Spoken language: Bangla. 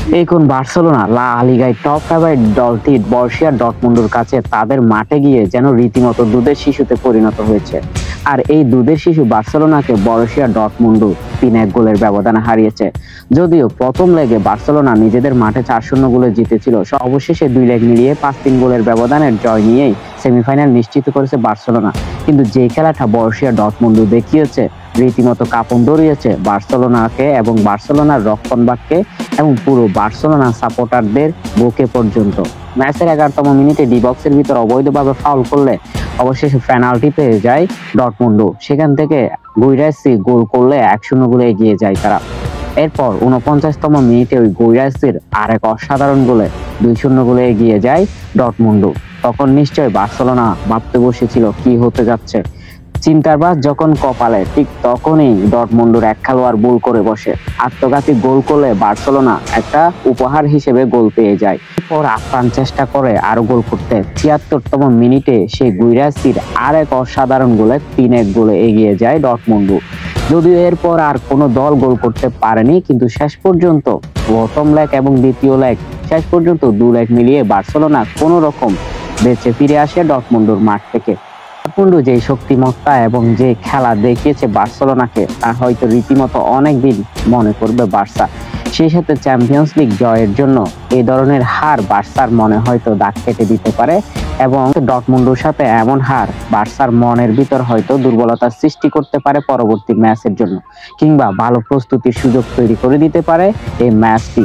এখন বার্সেলোনা লা লিগায় টপ ফেভারিট দলটি বরুসিয়া ডর্টমুন্ডের কাছে তাদের মাঠে গিয়ে যেন রীতিমতো দুধের শিশুতে পরিণত হয়েছে। আর এই দুধের শিশু বার্সেলোনাকে বরুসিয়া ডর্টমুন্ড 3-1 গোলের ব্যবধানে হারিয়েছে। যদিও প্রথম লেগে বার্সেলোনা নিজেদের মাঠে 4-0 গোলে জিতেছিল, অবশেষে 2 লেগ মিলিয়ে 5-3 গোলের ব্যবধানের জয় নিয়েই সেমিফাইনাল নিশ্চিত করেছে বার্সেলোনা। কিন্তু যে খেলাটা বরুসিয়া ডর্টমুন্ড দেখিয়েছে, রীতিমতো কাঁপন ধরিয়েছে বার্সেলোনাকে এবং বার্সেলোনার রক্ষণভাগকে এবং পুরো বার্সেলোনা সাপোর্টারদের বুকে পর্যন্ত। ম্যাচের 11তম মিনিটে ডি বক্সের ভিতর অবৈধভাবে ফাউল করলে অবশেষে পেনাল্টি পেয়ে যায় ডর্টমুন্ড। সেখান থেকে গুইরাসি গোল করলে 1-0 গোলে এগিয়ে যায় তারা। এরপর 49তম মিনিটে ওই গুইরাসির আরেক অসাধারণ গোলে 2-0 গোলে এগিয়ে যায় ডর্টমুন্ড। তখন নিশ্চয় বার্সেলোনা ভাবতে বসেছিল কি হতে যাচ্ছে। চিন্তার বাস যখন কপালে, ঠিক তখনই ডর্টমুন্ডের এক খেলোয়াড় ভুল করে বসে। আত্মঘাতী গোল করলে বার্সেলোনা একটা উপহার হিসেবে গোল পেয়ে যায়। এরপর আপ্রাণ চেষ্টা করে আরো গোল করতে। 76তম মিনিটে সেই গুইরাসির আরেক অসাধারণ গোলে 3-1 গোলে এগিয়ে যায় ডর্টমুন্ড। যদিও এরপর আর কোনো দল গোল করতে পারেনি, কিন্তু শেষ পর্যন্ত প্রথম লেগ এবং দ্বিতীয় লেগ শেষ পর্যন্ত 2 লেগ মিলিয়ে বার্সেলোনা কোনো রকম বেঁচে ফিরে আসে ডর্টমুন্ডের মাঠ থেকে। ডর্টমুন্ড যে শক্তিমত্তা এবং যে খেলা দেখিয়েছে বার্সেলোনাকে, তা হয়তো রীতিমতো অনেকদিন মনে করবে বার্সা। সেই সাথে চ্যাম্পিয়ন্স লিগ জয়ের জন্য এই ধরনের হার বার্সার মনে হয়তো দাগ কেটে দিতে পারে এবং ডর্টমুন্ডের সাথে এমন হার বার্সার মনের ভিতর হয়তো দুর্বলতার সৃষ্টি করতে পারে পরবর্তী ম্যাচের জন্য, কিংবা ভালো প্রস্তুতির সুযোগ তৈরি করে দিতে পারে এই ম্যাচটি।